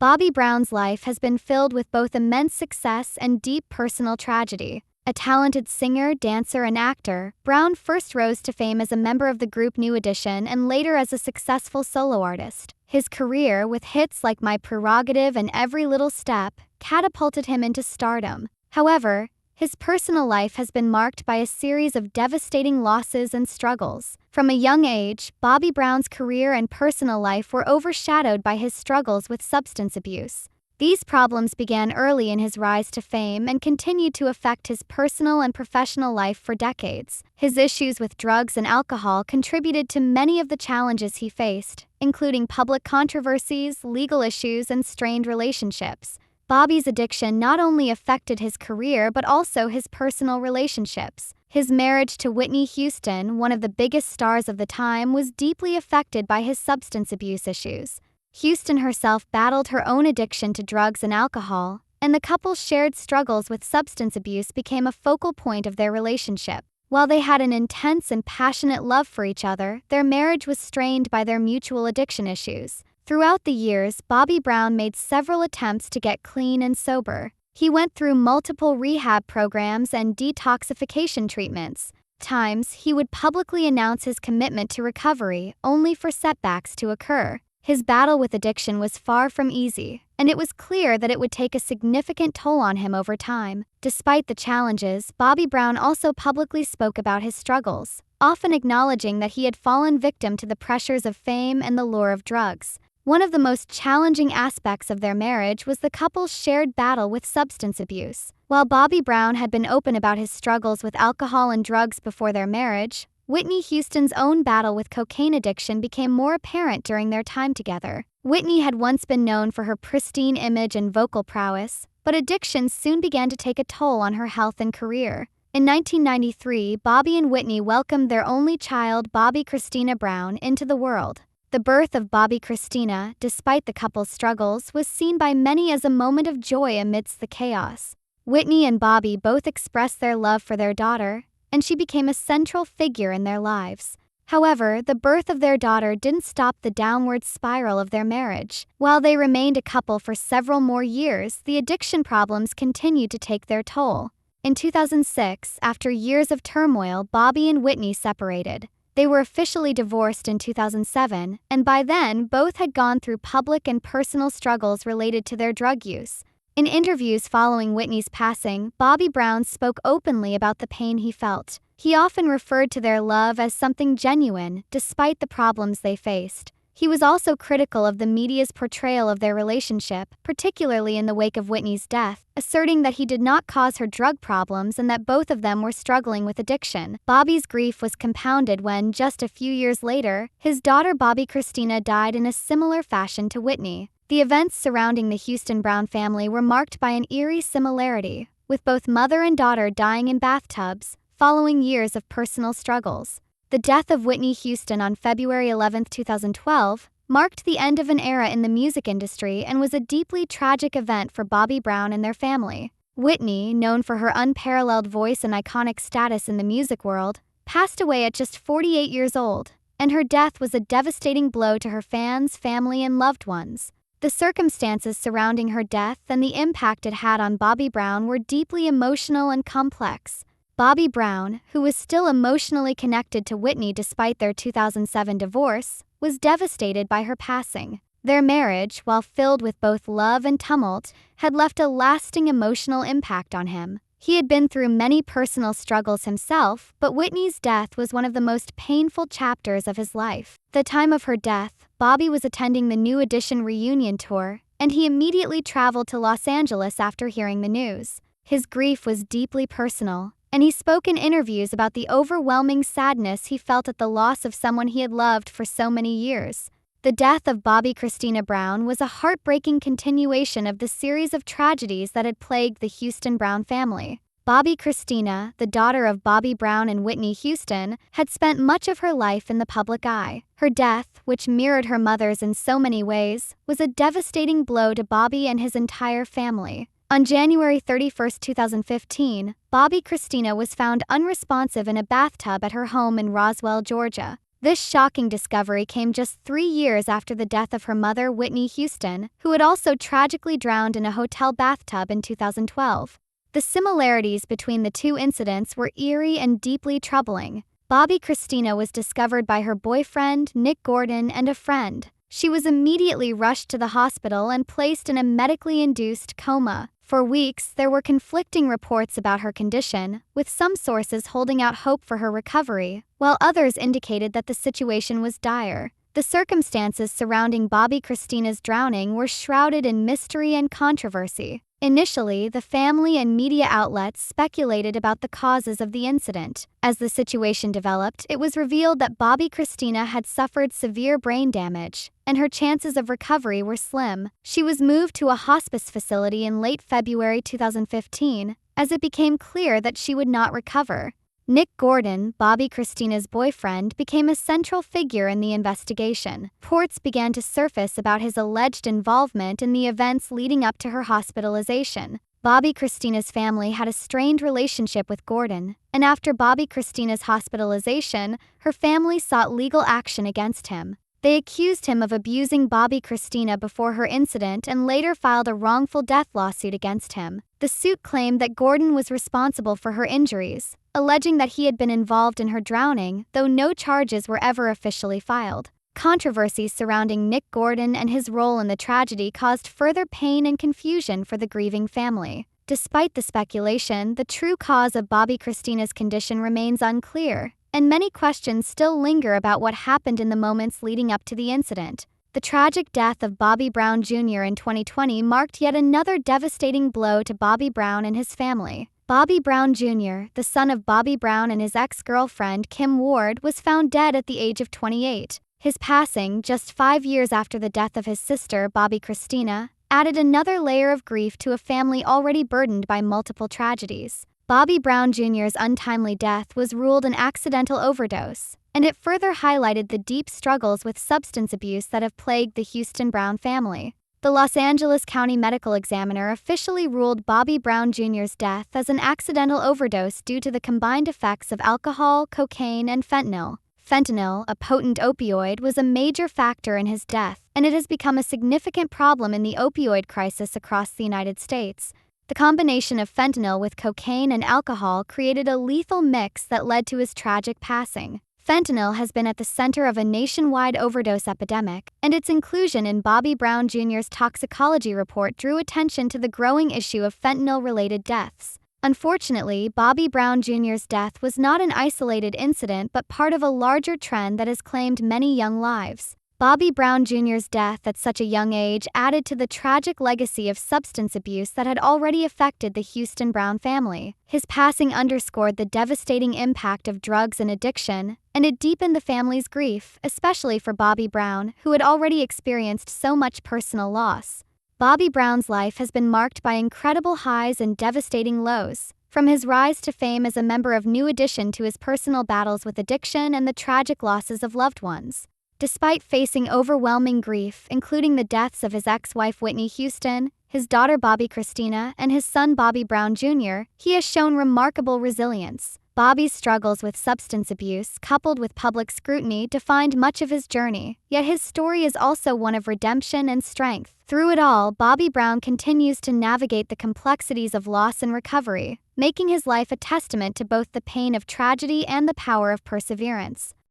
Bobbi Brown's life has been filled with both immense success and deep personal tragedy. A talented singer, dancer, and actor, Brown first rose to fame as a member of the group New Edition and later as a successful solo artist. His career, with hits like My Prerogative and Every Little Step, catapulted him into stardom. However, his personal life has been marked by a series of devastating losses and struggles. From a young age, Bobbi Brown's career and personal life were overshadowed by his struggles with substance abuse. These problems began early in his rise to fame and continued to affect his personal and professional life for decades. His issues with drugs and alcohol contributed to many of the challenges he faced, including public controversies, legal issues, and strained relationships. Bobbi's addiction not only affected his career but also his personal relationships. His marriage to Whitney Houston, one of the biggest stars of the time, was deeply affected by his substance abuse issues. Houston herself battled her own addiction to drugs and alcohol, and the couple's shared struggles with substance abuse became a focal point of their relationship. While they had an intense and passionate love for each other, their marriage was strained by their mutual addiction issues. Throughout the years, Bobbi Brown made several attempts to get clean and sober. He went through multiple rehab programs and detoxification treatments. Times, he would publicly announce his commitment to recovery, only for setbacks to occur. His battle with addiction was far from easy, and it was clear that it would take a significant toll on him over time. Despite the challenges, Bobbi Brown also publicly spoke about his struggles, often acknowledging that he had fallen victim to the pressures of fame and the lure of drugs. One of the most challenging aspects of their marriage was the couple's shared battle with substance abuse. While Bobbi Brown had been open about his struggles with alcohol and drugs before their marriage, Whitney Houston's own battle with cocaine addiction became more apparent during their time together. Whitney had once been known for her pristine image and vocal prowess, but addiction soon began to take a toll on her health and career. In 1993, Bobbi and Whitney welcomed their only child, Bobbi Kristina Brown, into the world. The birth of Bobbi Kristina, despite the couple's struggles, was seen by many as a moment of joy amidst the chaos. Whitney and Bobbi both expressed their love for their daughter, and she became a central figure in their lives. However, the birth of their daughter didn't stop the downward spiral of their marriage. While they remained a couple for several more years, the addiction problems continued to take their toll. In 2006, after years of turmoil, Bobbi and Whitney separated. They were officially divorced in 2007, and by then, both had gone through public and personal struggles related to their drug use. In interviews following Whitney's passing, Bobbi Brown spoke openly about the pain he felt. He often referred to their love as something genuine, despite the problems they faced. He was also critical of the media's portrayal of their relationship, particularly in the wake of Whitney's death, asserting that he did not cause her drug problems and that both of them were struggling with addiction. Bobbi's grief was compounded when, just a few years later, his daughter Bobbi Kristina died in a similar fashion to Whitney. The events surrounding the Houston Brown family were marked by an eerie similarity, with both mother and daughter dying in bathtubs, following years of personal struggles. The death of Whitney Houston on February 11, 2012, marked the end of an era in the music industry and was a deeply tragic event for Bobbi Brown and their family. Whitney, known for her unparalleled voice and iconic status in the music world, passed away at just 48 years old, and her death was a devastating blow to her fans, family, and loved ones. The circumstances surrounding her death and the impact it had on Bobbi Brown were deeply emotional and complex. Bobbi Brown, who was still emotionally connected to Whitney despite their 2007 divorce, was devastated by her passing. Their marriage, while filled with both love and tumult, had left a lasting emotional impact on him. He had been through many personal struggles himself, but Whitney's death was one of the most painful chapters of his life. At the time of her death, Bobbi was attending the New Edition reunion tour, and he immediately traveled to Los Angeles after hearing the news. His grief was deeply personal, and he spoke in interviews about the overwhelming sadness he felt at the loss of someone he had loved for so many years. The death of Bobbi Kristina Brown was a heartbreaking continuation of the series of tragedies that had plagued the Houston Brown family. Bobbi Kristina, the daughter of Bobbi Brown and Whitney Houston, had spent much of her life in the public eye. Her death, which mirrored her mother's in so many ways, was a devastating blow to Bobbi and his entire family. On January 31, 2015, Bobbi Kristina was found unresponsive in a bathtub at her home in Roswell, Georgia. This shocking discovery came just 3 years after the death of her mother, Whitney Houston, who had also tragically drowned in a hotel bathtub in 2012. The similarities between the two incidents were eerie and deeply troubling. Bobbi Kristina was discovered by her boyfriend, Nick Gordon, and a friend. She was immediately rushed to the hospital and placed in a medically induced coma. For weeks, there were conflicting reports about her condition, with some sources holding out hope for her recovery, while others indicated that the situation was dire. The circumstances surrounding Bobbi Kristina's drowning were shrouded in mystery and controversy. Initially, the family and media outlets speculated about the causes of the incident. As the situation developed, it was revealed that Bobbi Kristina had suffered severe brain damage, and her chances of recovery were slim. She was moved to a hospice facility in late February 2015, as it became clear that she would not recover. Nick Gordon, Bobbi Kristina's boyfriend, became a central figure in the investigation. Reports began to surface about his alleged involvement in the events leading up to her hospitalization. Bobbi Kristina's family had a strained relationship with Gordon, and after Bobbi Kristina's hospitalization, her family sought legal action against him. They accused him of abusing Bobbi Kristina before her incident and later filed a wrongful death lawsuit against him. The suit claimed that Gordon was responsible for her injuries, alleging that he had been involved in her drowning, though no charges were ever officially filed. Controversies surrounding Nick Gordon and his role in the tragedy caused further pain and confusion for the grieving family. Despite the speculation, the true cause of Bobbi Kristina's condition remains unclear, and many questions still linger about what happened in the moments leading up to the incident. The tragic death of Bobby Brown Jr. in 2020 marked yet another devastating blow to Bobby Brown and his family. Bobby Brown Jr., the son of Bobby Brown and his ex-girlfriend Kim Ward, was found dead at the age of 28. His passing, just 5 years after the death of his sister, Bobbi Kristina, added another layer of grief to a family already burdened by multiple tragedies. Bobby Brown Jr.'s untimely death was ruled an accidental overdose, and it further highlighted the deep struggles with substance abuse that have plagued the Houston Brown family. The Los Angeles County Medical Examiner officially ruled Bobby Brown Jr.'s death as an accidental overdose due to the combined effects of alcohol, cocaine, and fentanyl. Fentanyl, a potent opioid, was a major factor in his death, and it has become a significant problem in the opioid crisis across the United States. The combination of fentanyl with cocaine and alcohol created a lethal mix that led to his tragic passing. Fentanyl has been at the center of a nationwide overdose epidemic, and its inclusion in Bobby Brown Jr.'s toxicology report drew attention to the growing issue of fentanyl-related deaths. Unfortunately, Bobby Brown Jr.'s death was not an isolated incident but part of a larger trend that has claimed many young lives. Bobby Brown Jr.'s death at such a young age added to the tragic legacy of substance abuse that had already affected the Houston Brown family. His passing underscored the devastating impact of drugs and addiction, and it deepened the family's grief, especially for Bobby Brown, who had already experienced so much personal loss. Bobby Brown's life has been marked by incredible highs and devastating lows. From his rise to fame as a member of New Edition to his personal battles with addiction and the tragic losses of loved ones. Despite facing overwhelming grief, including the deaths of his ex-wife Whitney Houston, his daughter Bobbi Kristina, and his son Bobby Brown Jr., he has shown remarkable resilience. Bobby's struggles with substance abuse, coupled with public scrutiny, defined much of his journey, yet his story is also one of redemption and strength. Through it all, Bobby Brown continues to navigate the complexities of loss and recovery, making his life a testament to both the pain of tragedy and the power of perseverance.